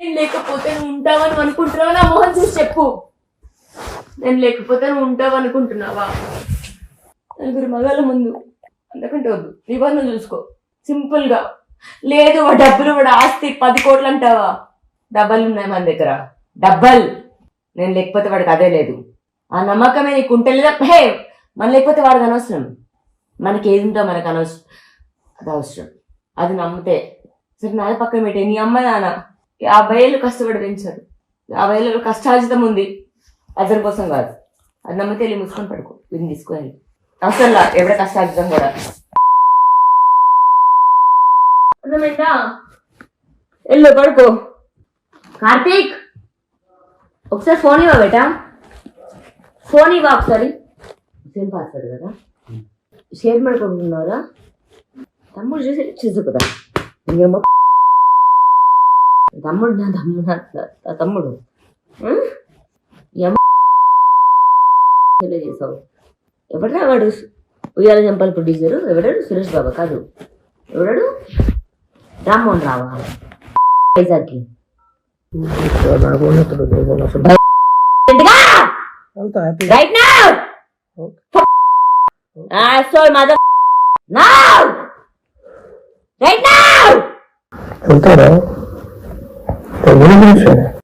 నేను లేకపోతే నువ్వు ఉంటావని అనుకుంటున్నావా? నా మొహం చూసి చెప్పు. నేను లేకపోతే నువ్వు ఉంటావు అనుకుంటున్నావా? నలుగురు మగాళ్ళ ముందు అందుకంటే వద్దు, నిబంధన చూసుకో సింపుల్ గా. లేదు వాడు డబ్బులు, వాడు ఆస్తి 10 కోట్లు అంటావా? డబ్బలు ఉన్నాయి మన దగ్గర, డబ్బల్. నేను లేకపోతే వాడికి అదే లేదు. ఆ నమ్మకమే నీకు ఉంటే లేదా హే మన లేకపోతే వాడికి అనవసరం. మనకి ఏది ఉంటో మనకు అనవసరం, అది అవసరం. అది నమ్మితే సరే. నాది పక్కన పెట్టే, నీ అమ్మ నాన్న 50 ఏళ్ళు కష్టపడి పెంచారు. 50 ఏళ్ళు కష్టార్జితం ఉంది, అతని కోసం కాదు. అది నమ్మితే వెళ్ళి మూసుకొని పడుకో, వీడిని తీసుకొని అవసరంలా ఎవడ కష్టార్జితం కూడా. అర్థమైందా? వెళ్ళు పడుకో. కార్తీక్ ఒకసారి ఫోన్ ఇవ్వ బేటా, ఫోన్ ఇవ్వ ఒకసారి. సేమ్ పాస్వర్డ్ కదా, షేర్ ಮಾಡ್ಕೊಂటున్నారా? తమ్ముడు చూసి చూసు కదా. తమ్ముడు నా తమ్ముడు చేసావు. ఎవడరా వాడు? ఉయ్యాల జంపాల ప్రొడ్యూసరు ఎవడాడు? సురేష్ బాబా కాదు, ఎవడాడు? రామ్మోహన్ రావా? వైజాగ్కి right now. So mother now right now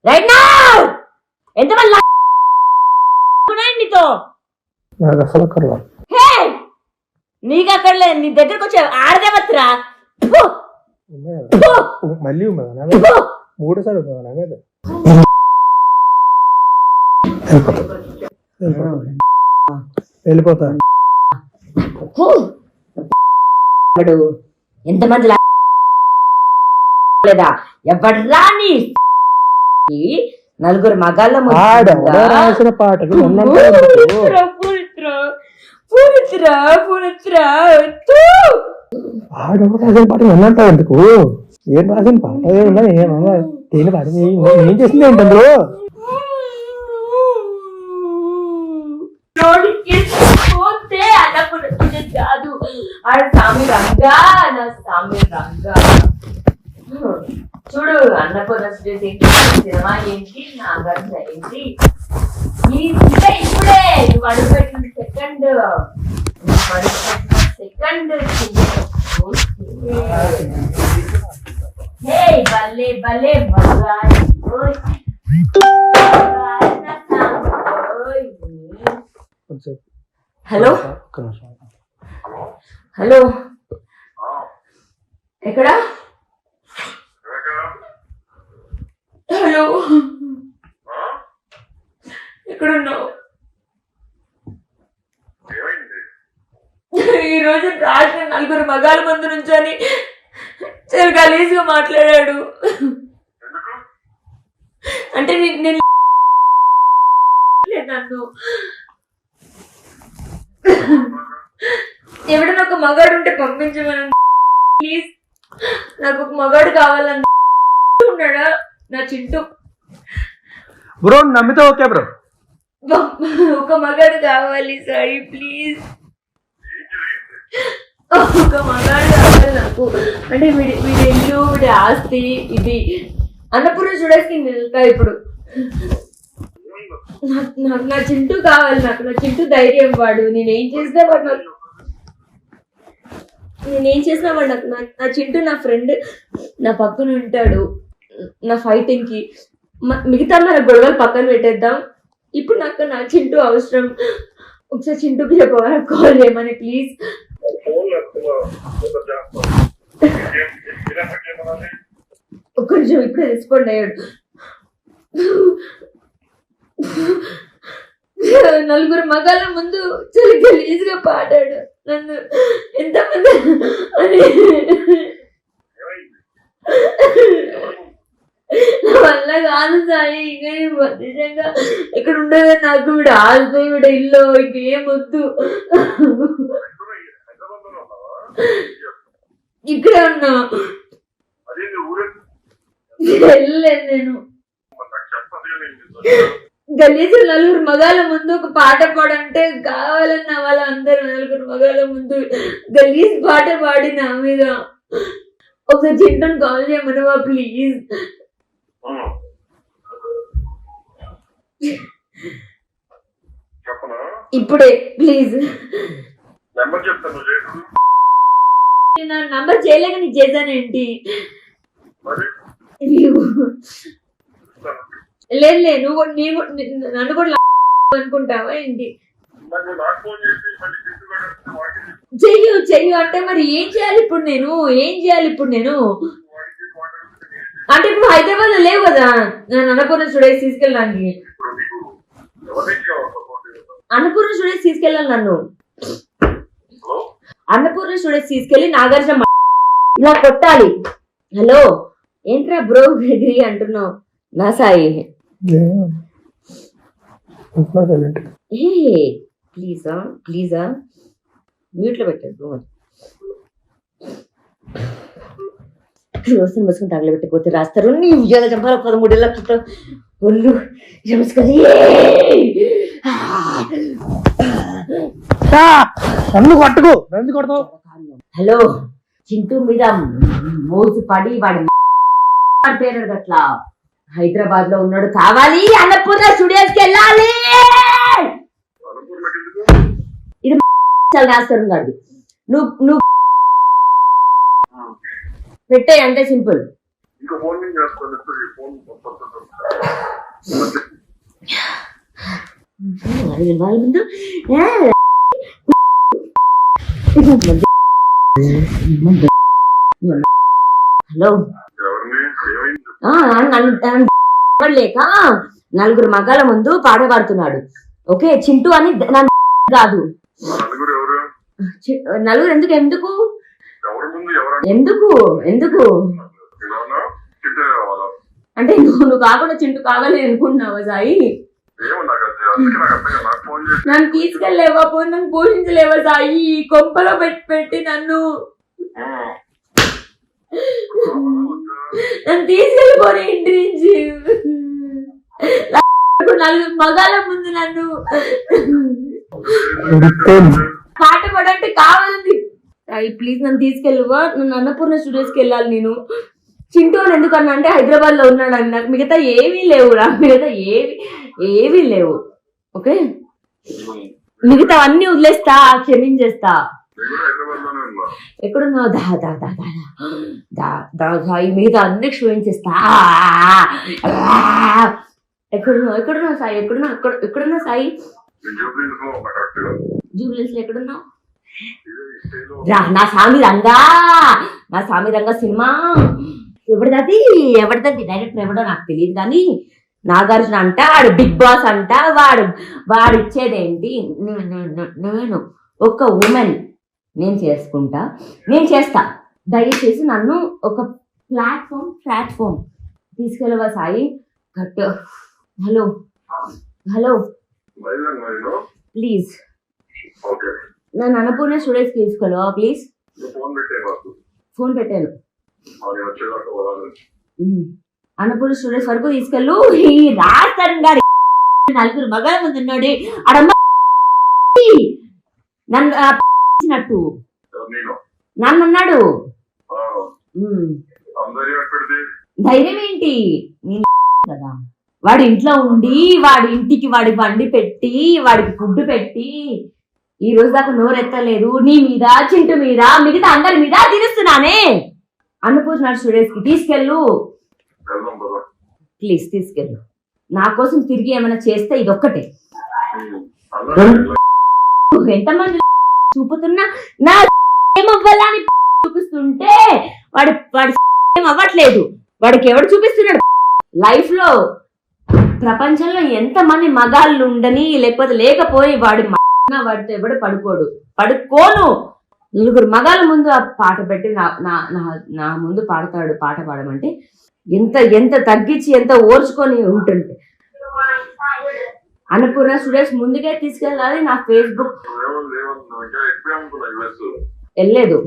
right now. ఎంతమంది నీతో? నాకు అసలు అక్కర్లా. హే నీకు అక్కర్లే, నీ దగ్గరకు వచ్చే ఆడదేవత్రా. మళ్ళీ ఉన్నదా 3 సార్లు ఉన్నదా నా మీద? వెళ్ళిపోతా. ఎంతమంది లేదా ఎవడ్రా? నీ నలుగురు మగాళ్ళ రాసిన పాటకి ఆడెవరు రాసిన పాట ఉన్నంటావు ఎందుకు? ఏం రాసిన పాట ఏమన్నా దేని పాట ఏం చేసింది ఏంటందులో? కాదు ఆడ సామి రంగా, నా సామి రంగా. చూడు అన్నపూర్ణ సినిమా ఏంటి, నాగార్జున ఏంటి, ఇప్పుడే నువ్వు అడుగుపెట్టిన సెకండ్ భలే భలే మగాయి. హలో హలో, ఎక్కడా? హలో ఎక్కడున్నావు? ఈరోజు రాజు నలుగురు మగాళ్ళ ముందు నుంచొని చాలా గలీజ్గా మాట్లాడాడు. అంటే నేను నన్ను ఎవడన్నా ఒక మగాడు ఉంటే పంపించమని ప్లీజ్. నాకు ఒక మగాడు కావాలని ఉన్నాడా నా చింటూ? బ్రో నమ్మితే ఓకే బ్రో, ఒక మగాడు కావాలి సాయి ప్లీజ్. ఒక మగాడు కావాలి నాకు. అంటే వీడి ఇల్లు, వీడి ఆస్తి, ఇది అన్నపూర్ణ చూడేసి నేను వెళ్తా ఇప్పుడు. నాకు నా చింటూ కావాలి, నాకు నా చింటూ ధైర్యం. వాడు నేనేం చేసినా వాడు నాకు నా చింటూ నా ఫ్రెండ్ నా పక్కన ఉంటాడు. నా ఫైటింగ్ కి మిగతా మన గొడవలు పక్కన పెట్టేద్దాం. ఇప్పుడు నాకు నా చింటూ అవసరం. ఒకసారి చింటూకి చెప్పవా కాల్ చేయమని ప్లీజ్. ఒక్క నిమిషం, ఇప్పుడే రెస్పాండ్ అయ్యాడు. నలుగురు మగాళ్ళ ముందు చాలా గలీజ్గా పాడాడు. నన్ను ఎంతమంది అని నా వల్ల కాదు సాయి. ఇంకా నిజంగా ఇక్కడ ఉండదు నాకు. వీడు ఆల్తో వీడ ఇల్లు ఇంకేం వద్దు. ఇక్కడే ఉన్నా, వెళ్ళలేదు నేను. గలీజు నలుగురు మగాళ్ళ ముందు ఒక పాట పాడంటే కావాలన్న వాళ్ళందరూ నలుగురు మగాళ్ళ ముందు గలీజ్ పాట పాడి నా మీద. ఒకసారి చింటను కాల్ చేయమనవా ప్లీజ్. చెప్పనా? ఇప్పుడే ప్లీజ్. నెంబర్ చెప్తాను లేదు. నేను నా నంబర్ చేయలేక నీకు చేశానేంటి? మరి లేదు లేదు, నువ్వు నన్ను కూడా అనుకుంటావా ఏంటి? నాకు ఫోన్ చేసి మళ్ళీ తీసుకుని వాడికి చెయ్యు అంటే మరి ఏం చేయాలి ఇప్పుడు నేను? అంటే ఇప్పుడు హైదరాబాద్ లో లేవు కదా నేను అన్నపూర్ణ స్టూడియోస్ తీసుకెళ్ళడానికి. ఇప్పుడు నీకు ఎవరికి కావాలి సపోర్ట్? అన్నపూర్ణ స్టూడియోస్ తీసుకెళ్ళాలి నన్ను. హలో అన్నపూర్ణ స్టూడియోస్ తీసుకెళ్లి నాగార్జున ఇలా కొట్టాలి. హలో ఏంట్రా బ్రో బెదిరి అంటున్నావు? నా సాయి ఏ ప్లీజా మ్యూట్ లో పెట్టాడు. రోజులు మసుకుని తగలబెట్టకపోతే రాస్తారు. నీ ఉద్యోగ చంపాల 13 లక్షలతో ఒళ్ళు జమసుకొని కొట్టుకు రంది కొడతావు. హలో చింటూ మీద మోసి పడి వాడి పేరు అట్లా హైదరాబాద్ లో ఉన్నాడు. కావాలి అన్నపూర్ణ స్టూడియోస్ కి వెళ్ళాలి. ఇది రాస్తారు కాదు. నువ్వు పెట్టే అంటే సింపుల్. ఇంకా ఫోన్ నుంచి చేస్తాను. ఫోన్ వాళ్ళ ముందు హలో లేక నలుగురు మగాల ముందు పాట పాడుతున్నాడు. ఓకే చింటూ అని కాదు. నలుగురు ఎందుకు అంటే నువ్వు కాకుండా చింటూ కావాలి అనుకుంటున్నావా సాయి? నన్ను తీసుకెళ్ళలేవా? పోయి నన్ను పోషించలేవా సాయి? కొంపలో పెట్టి నన్ను తీసుకెళ్ళిపోయి ఇంటి నుంచి నలుగురు మగాల ముందు నన్ను పాట పాడంటే కావాలండి. ప్లీజ్ నన్ను తీసుకెళ్ళువా? నన్ను అన్నపూర్ణ స్టూడియోస్ కి వెళ్ళాలి నేను. చింటూ అని ఎందుకన్నా అంటే హైదరాబాద్ లో ఉన్నాడు అని. నాకు మిగతా ఏమీ లేవు ఏమీ లేవు. ఓకే మిగతా అన్ని వదిలేస్తా, క్షమించేస్తా. ఎక్కడున్నావు? సాయి మిగతా అన్ని క్షమించేస్తా. ఎక్కడున్నావు సాయి? ఎక్కడున్నావు సాయి? జూబ్లీస్ లో ఎక్కడున్నావు? నా సామి రంగా సినిమా ఎవరిది డైరెక్టర్ ఎవడో నాకు తెలియదు కానీ నాగార్జున అంట, వాడు బిగ్ బాస్ అంట. వాడు ఇచ్చేదేంటి? నేను ఒక ఉమెన్, నేను చేస్తా. దయచేసి నన్ను ఒక ప్లాట్ఫామ్ తీసుకెళ్ళవా సాయి? కట్. హలో ప్లీజ్ నన్ను అన్నపూర్ణ స్టూడియోస్ తీసుకెళ్ళవా ప్లీజ్? ఫోన్ పెట్టాను. అన్నపూర్ణ స్టూడియోస్ వరకు తీసుకెళ్ళు. ఈ రాజస్థాన్ గారి నలుగురు మగాల ముందు ఉన్నాడు. అడమ్మ నన్ను నన్ను అన్నాడు. ధైర్యం ఏంటి కదా? వాడి ఇంట్లో ఉండి వాడి ఇంటికి వాడి బండి పెట్టి వాడికి ఫుడ్ పెట్టి ఈ రోజు దాకా నోరెత్తలేదు. నీ మీద, చింటు మీద, మిగతా అందరి మీద తిరుస్తున్నానే. అన్నపూర్ణ స్టూడియోస్ కి తీసుకెళ్ళు ప్లీజ్, తీసుకెళ్ళు. నా కోసం తిరిగి ఏమైనా చేస్తే ఇదొక్కటే. ఎంతమంది చూపుతున్నా నా ఏమవ్వాలని చూపిస్తుంటే వాడి ఏం అవ్వట్లేదు. వాడికి ఎవడు చూపిస్తున్నాడు? లైఫ్ లో ప్రపంచంలో ఎంతమంది మగాళ్ళు ఉండని లేకపోతే లేకపోయి వాడితో ఎవడు పడుకోను. నలుగురు మగాళ్ళ ముందు ఆ పాట పెట్టి నా ముందు పాట పాడమంటే ఎంత తగ్గించి ఎంత ఓర్చుకొని ఉంటుంది. అన్నపూర్ణ స్టూడియోస్ ముందుకే తీసుకెళ్ళాలి. నా ఫేస్బుక్ వెళ్ళలేదు.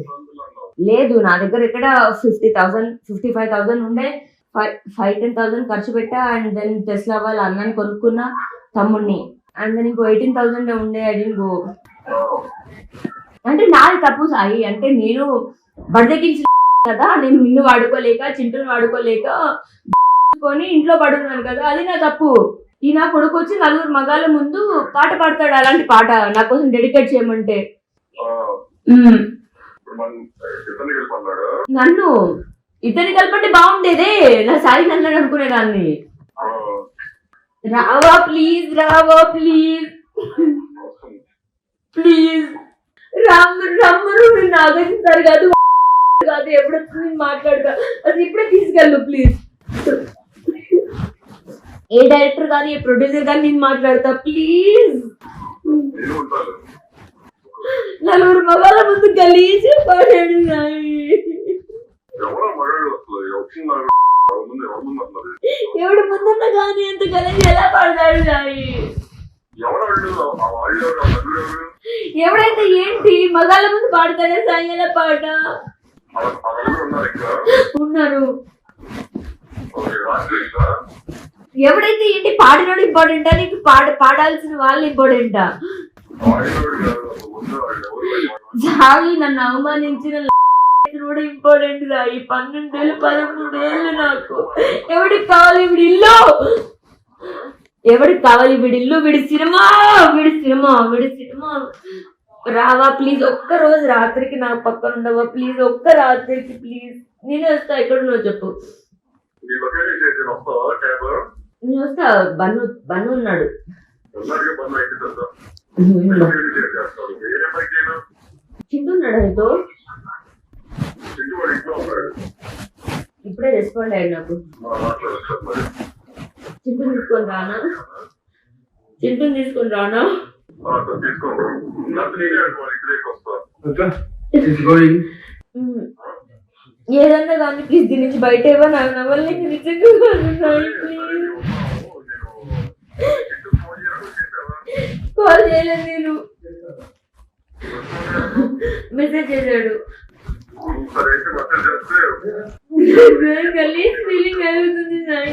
లేదు నా దగ్గర ఇక్కడ 50,000 55,000 ఉండే. 5-10,000 ఖర్చు పెట్టా. అండ్ దెన్ టెస్లా వాళ్ళ అన్నని కొనుక్కున్నా, తమ్ముడిని. అండ్ దెన్ ఇంకో 18,000 ఉండే. అది ఇంకో అంటే నాది తప్పు సాయి. అంటే నేను బడిదెక్కించిన కదా, నేను నిన్ను వాడుకోలేక చింటూని వాడుకోలేక కొని ఇంట్లో పడున్నాను కదా, అది నా తప్పు. ఈ నా కొడుకు వచ్చి నలుగురు మగాళ్ళ ముందు పాట పాడతాడు, అలాంటి పాట నా కోసం డెడికేట్ చేయమంటే. నన్ను ఇతని కలపంటే బాగుండేదే, నా సాయి నన్ను అనుకునేదాన్ని. రావా ప్లీజ్, రావా ప్లీజ్ ప్లీజ్, రమ్మరు నేను ఆగేస్తారు కాదు కాదు, ఎప్పుడొచ్చి నేను మాట్లాడతా, అది ఇప్పుడే తీసుకెళ్ళు ప్లీజ్. ఏ డైరెక్టర్ కానీ ఏ ప్రొడ్యూసర్ కానీ నేను మాట్లాడతా ప్లీజ్. నలుగురు మగాళ్ళ ముందు గలీజ్ పాడాడు సాయి. ఎవడు ముందున్నా కానీ అంత గలీజ్ ఎలా పాడతాడు సాయి? ఎవడైతే ఏంటి, మగాళ్ళ ముందు పాడతాడే సాయి ఎలా పాట? ఉన్నారు. ఎవడైతే ఏంటి, పాడినోడు ఇంపార్టెంటా నీకు పాడాల్సిన వాళ్ళు ఇంపార్టెంటా? సాయి నన్ను అవమానించిన కూడా ఇంపార్టెంట్ గా. ఈ 12 ఏళ్ళు 13 ఏళ్ళు నాకు ఎవడికి కావాలి వీడి ఇల్లు, ఎవడికి కావాలి వీడి ఇల్లు, వీడి సినిమా. రావా ప్లీజ్, ఒక్క రోజు రాత్రికి నా పక్కన ఉండవా ప్లీజ్, ఒక్క రాత్రికి ప్లీజ్. నేను వస్తా, ఎక్కడ ఉన్నావు చెప్పు. నేను వస్తా. బన్ను ఉన్నాడు. చింటూ ఉన్నాడు అయితే ఇప్పుడే రెస్పాండ్ అయ్యాడు నాకు. చింటూని తీసుకొని రానా? ఏదన్నా కానీ ప్లీజ్ దీని నుంచి బయట ఇవ్వ, నాకు నవ్వాలి నిజంగా ప్లీజ్. కాల్ చేయలేదు నేను, మెసేజ్ చేశాడు. గలీజ్ ఫీలింగ్ కలుగుతుంది సాయి.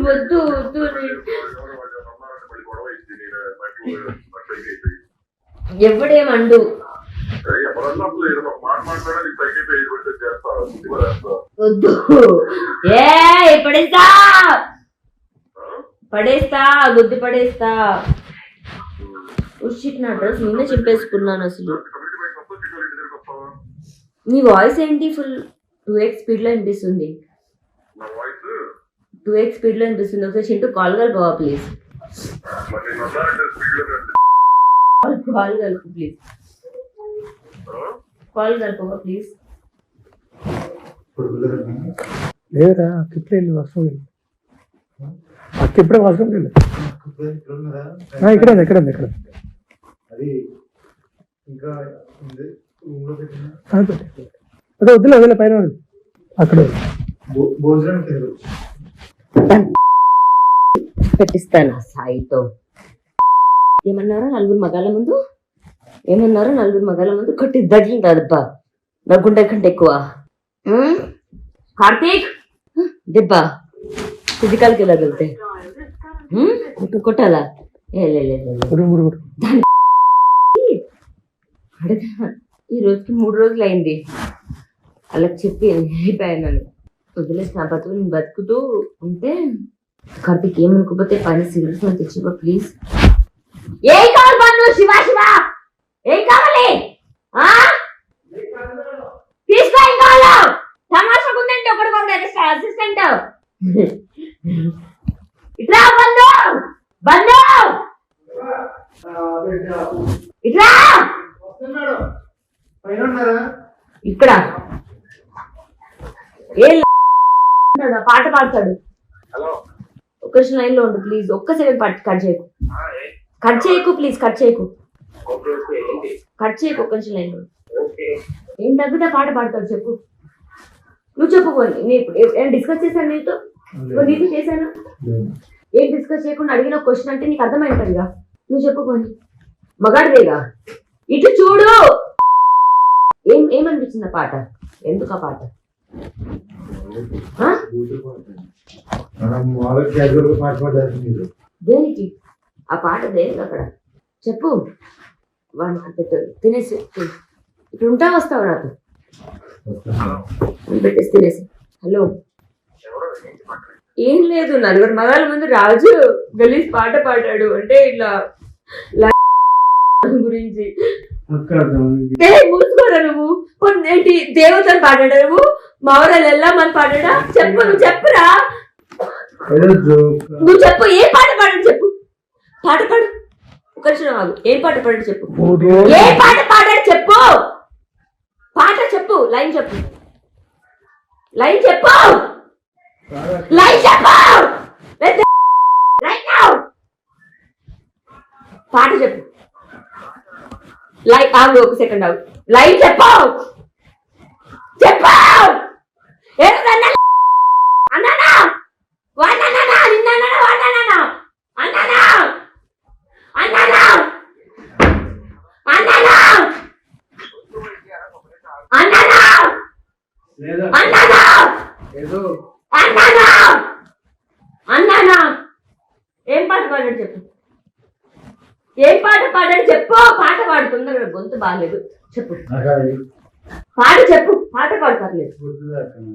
వద్దు ఎవడేమండు, వద్దు. పడేస్తా గుద్ది పడేస్తా. నా డ్రెస్ నిన్నే చెప్పేసుకున్నాను. అసలు నీ వాయిస్ ఏంటి ఫుల్ 2x స్పీడ్ లో వినిపిస్తుంది. 2x స్పీడ్ లో వినిపిస్తుంది. ఒకసారి చింటూ కాల్ కలుపువా ప్లీజ్. కాల్ కలుపు ప్లీజ్. కాల్ కలుపువా ప్లీజ్. లేరా ఇప్పుడే వస్తుంది. అక్క ఇప్పుడే వస్తుంది. ఇక్కడ అది ఇంకా అదే వద్దులే పైన అక్కడ భోజనం పెట్టిస్తాను సాయితో. ఏమన్నారో నలుగురు మగాళ్ళ ముందు కొట్టి దడ్లుంటాదబ్బా, నగ్గుంటే కంటే ఎక్కువ. కార్తీక్ దెబ్బా ఫిజికల్కి వెళ్ళగలితే కొట్టాలా? ఈ రోజుకి 3 రోజులు అయింది. వాళ్ళకి చెప్పి వెళ్ళిపోయాను. వదిలేసిన బతుకు నేను బతుకుతూ ఉంటే కార్తీక్ ఏమనుకోపోతే పని సిగరెట్స్ అని తెచ్చిపో ప్లీజ్. ఏం కావాలి పన్ను? శివ ఏం కావాలి? తీసుకో. ఏం కావాలో తమాషా ఉందంటే ఒకటి అసిస్టెంట్. ఇట్లా బంధు ఇట్లా ఇక్కడ ఏ పాట పాడతాడు. ఒక్క లైన్ లో ఉండు ప్లీజ్. ఒక్క సెకండ్ కట్ చేయకు ప్లీజ్. కట్ చేయకు ఒక్క లైన్ లో. ఏం తగ్గితే పాట పాడతాడు చెప్పు. నువ్వు చెప్పుకోండి. నేను డిస్కస్ చేశాను నీతో చేశాను. ఏం డిస్కస్ చేయకుండా అడిగిన క్వశ్చన్ అంటే నీకు అర్థమైంటదిగా. నువ్వు చెప్పుకోండి. మగాడిదేగా. ఇటు చూడు. ఏమనిపించింది ఆ పాట? ఎందుకు ఆ పాట? దేనికి ఆ పాట? దేనికి అక్కడ చెప్పు. వాడికి పెట్టు. తినేసి ఇప్పుడు ఉంటా వస్తావు నాతో పెట్టేసి తినేసి. హలో ఏం లేదు, నలుగురు మగాళ్ళ ముందు రాజు గలీజ్ పాట పాడాడు అంటే ఇట్లా గురించి. మూసుకోరా నువ్వు. ఏంటి దేవతను పాడాడా నువ్వు? మావరాలు వెళ్ళామని పాడాడా? చెప్పు, నువ్వు చెప్పురా, నువ్వు చెప్పు. ఏం పాట పాడాడు చెప్పు. పాట పాడు. ఒక నిమిషం ఆగు. ఏం పాట పాడాడు చెప్పు. ఏ పాట పాడాడు చెప్పు. పాట చెప్పు. లైన్ చెప్పు. లైన్ చెప్పు. లైన్ చెప్పు. పాట చెప్పు. లైన్ ఆగు, ఒక సెకండ్ ఆగు. లైన్ చెప్పు. చెప్పు. అన్నానా వాడినా నిన్న వాడినా అన్నానా అన్నానా అన్నానా అన్నానా అన్నానా అన్నానా అన్నానా. ఏం పాట పాడాడు చెప్పు. ఏం పాట పాడాడు చెప్పు. పాట పాడుతుందా? గొంతు బాగాలేదు చెప్పు. పాట చెప్పు. పాట పాడతారు.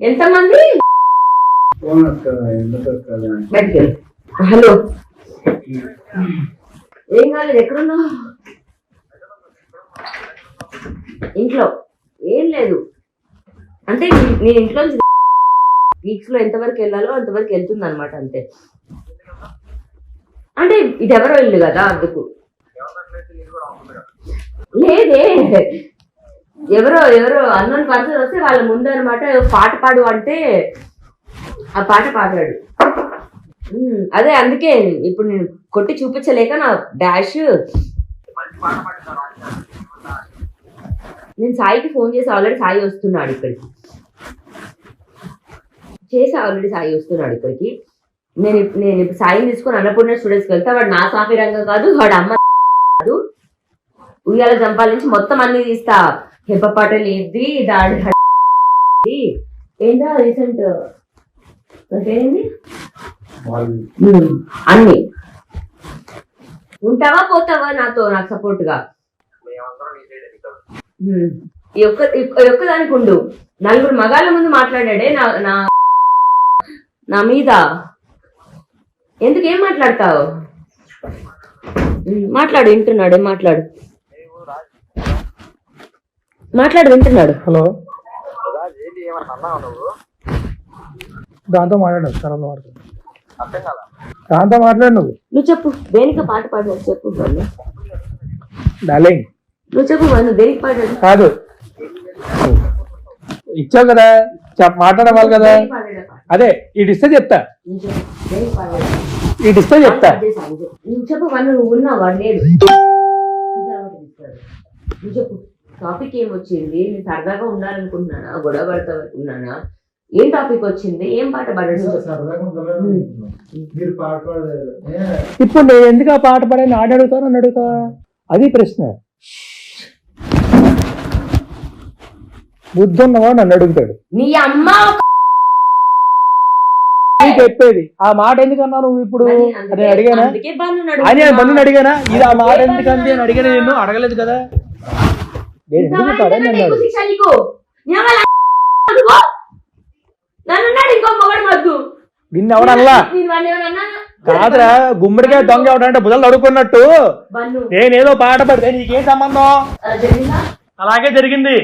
ఎంతమంది? హలో ఏం కాలేదు. ఎక్కడున్నావు? ఇంట్లో. ఏం లేదు అంటే నేను ఇంట్లో వీక్స్ లో ఎంతవరకు వెళ్ళాలో అంతవరకు వెళ్తుంది అనమాట. అంతే. అంటే ఇది ఎవరో ఇల్లు కదా అందుకు. లేదే, ఎవరో అన్నోన్ పర్సన్ వస్తే వాళ్ళ ముందు అనమాట పాట పాడు అంటే ఆ పాట పాడాడు. అదే అందుకే ఇప్పుడు నేను కొట్టి చూపించలేక నా డాష్. నేను సాయికి ఫోన్ చేసి ఆల్రెడీ సాయి వస్తున్నాడు ఇక్కడికి. సాయి వస్తున్నాడు ఇక్కడికి. నేను ఇప్పుడు సాయిని తీసుకొని అన్నపూర్ణ స్టూడెంట్స్కి వెళ్తా. వాడు నా స్వామి రంగం కాదు, వాడు అమ్మ కాదు. ఉయ్యాల జంపాల నుంచి మొత్తం అన్ని తీస్తా. హెబ్బ పాటలు ఇది దాడి ఏంటో రీసెంట్ పేరేంది అన్ని. ఉంటావా పోతావా నాతో, నాకు సపోర్ట్ గా? ఈ ఒక్కదానికి ఉండు. నలుగురు మగాళ్ళ ముందు మాట్లాడాడే నా మీద. ఎందుకు? ఏం మాట్లాడతావు? మాట్లాడు. వింటున్నాడు. ఏం మాట్లాడు. వింటున్నాడు. హలో, దాంతో మాట్లాడు. దాంతో మాట్లాడు. నువ్వు చెప్పు. దేనికి పాట పాడాడు చెప్పు. డార్లింగ్ నువ్వు చెప్పు. నువ్వు దేనికి పాడాడు? కాదు, ఇచ్చావు కదా, మాట్లాడవాలి కదా. అదే ఇడిస్తే చెప్తా. ఇడిస్తే చెప్తా. నువ్వు చెప్పు. నువ్వు ఉన్నావా? లేదు. నువ్వు చెప్పు. టాపిక్ ఏమొచ్చింది? నేను సరదాగా ఉండాలనుకుంటున్నానా, గొడవ పడతానుకున్నానా? ఏం టాపిక్ వచ్చింది? ఏం పాట పాడాడు? ఇప్పుడు నేను ఎందుకు ఆ పాట పాడాను? ఆడ అడుగుతాను, నన్ను అడుగుతావా? అది ప్రశ్న. బుద్ధి ఉన్నవా నన్ను అడుగుతాడు. నీ అమ్మ చెప్పేది ఆ మాట ఎందుకన్నా నువ్వు ఇప్పుడు? నేను అడిగానా? అని బంధుని అడిగానా? ఇది ఆ మాట ఎందుకంది అని అడిగాను. నేను అడగలేదు కదా. నేను ఎందుకు పడని అన్నాడు. నిన్ను ఎవడల్లా కాదురా. గుమ్మడికాయ దొంగ ఎవడంటే బుధలు అడుగుకున్నట్టు నేనేదో పాట పడితే నీకేం సంబంధం? అలాగే జరిగింది.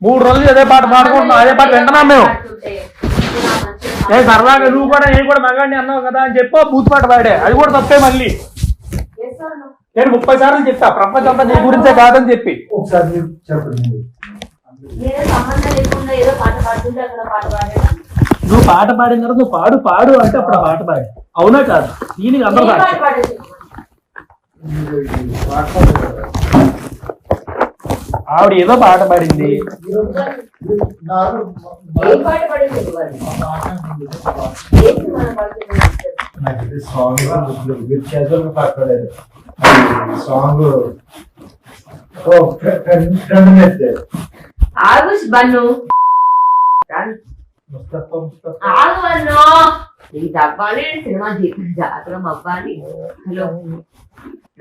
3 రోజులు అదే పాట పాడుకుంటున్నాం. అదే పాట వింటున్నాం మేము. నేను సరదాగా నువ్వు కూడా నేను కూడా మగాడిని అన్నావు కదా అని చెప్పి బూత్ పాట పాడే. అది కూడా తప్పే. మళ్ళీ నేను 30 సార్లు చెప్తా ప్రపంచం అంతా నీ గురించే కాదని చెప్పి. నువ్వు పాట పాడిన తర్వాత నువ్వు పాడు పాడు అంటే అప్పుడు పాట పాడు. అవునా కాదు? దీనికి అందరూ ఆవిడ ఏదో పాట పాడింది. ఆగుష్ బన్ను ఇది అవ్వాలి. సినిమా జాతరం అవ్వాలి. హలో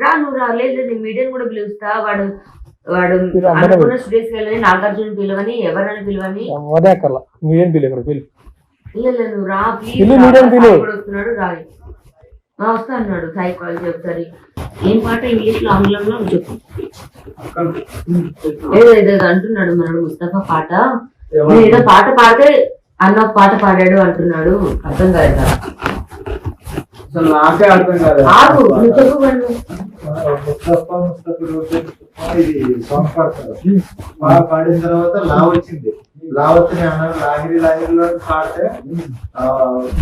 రా, నువ్వు రాలేదు. మీడియం కూడా పిలుస్తా. వాడు వాడు మీరు అందరూ అనుకున్న స్టూడియోస్ కి వెళ్ళని నాగార్జున పిలవని ఎవరైనా పిలవని అదే అక్కర్లా మీరేం పిలు ఇక్కడ పిలు లేదు నువ్వు రా ప్లీజ్ పిలు, మీడియం పిలు. వస్తున్నాడు రాయి వస్తా అన్నాడు సైకాలజీ ఒకసారి ఏం పాట ఇంగ్లీష్ లో ఆంగ్లంలో చెప్పు ఏదో ఏదో అంటున్నాడు మనడు ముస్తఫా పాట నేను ఏదో పాట పాడితే అన్న ఒక పాట పాడాడు అంటున్నాడు అర్థం కాదు కదా అసలు నాకే అర్థం కాదు. ఆగు నువ్వు చెప్పు వాళ్ళు ముస్తఫా ఇది సాంగ్ పాడతారు. బాగా పాడిన తర్వాత లా వచ్చింది. లా వచ్చి అన్నారు లాహిరి లాహిరిలో పాడితే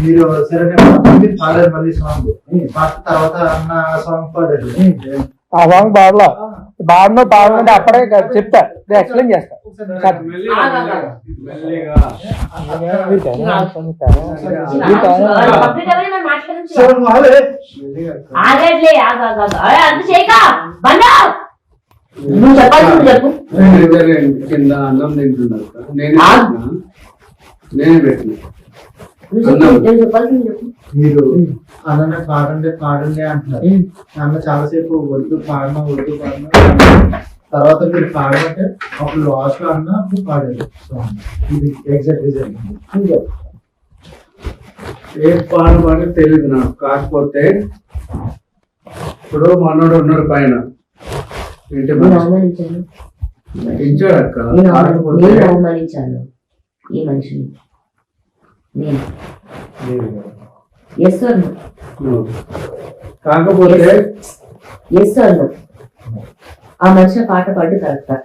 మీరు సరే మీరు పాడారు మళ్ళీ సాంగ్ పాడిన తర్వాత అన్న సాంగ్ పాడారు. ఆ సాంగ్ పాడలా పాడమంటే అప్పుడే చెప్తా ఎక్స్ప్లెయిన్ చేస్తా ఆగట్లే అంత చేయక నువ్వు చెప్పాల్సింది చెప్పు కింద అన్నం తింటున్నారు నేను పెట్టిన నేను చెప్పాల్సింది చెప్పు మీరు అన్న పాడండి అంటున్నారు. అన్న చాలాసేపు వద్దు పాడినా తర్వాత మీరు పాడమంటే అప్పుడు లాస్ట్ లో అన్న అప్పుడు పాడారు సాంగ్. ఇది ఎగ్జాక్ట్ జరిగింది. ఏం పాడమని తెలియదు నాకు. కాకపోతే ఇప్పుడు మనోడు ఉన్నాడు పైన ఇంటి నేను అవమానించాను ఇచ్చాడు అక్క. నేను కాకపోతే అవమానించాను ఈ మనిషిని నేను ఎస్ అన్నా కాకపోతే ఎస్ అన్నా ఆ మనిషి పాట పాడి కరెక్టా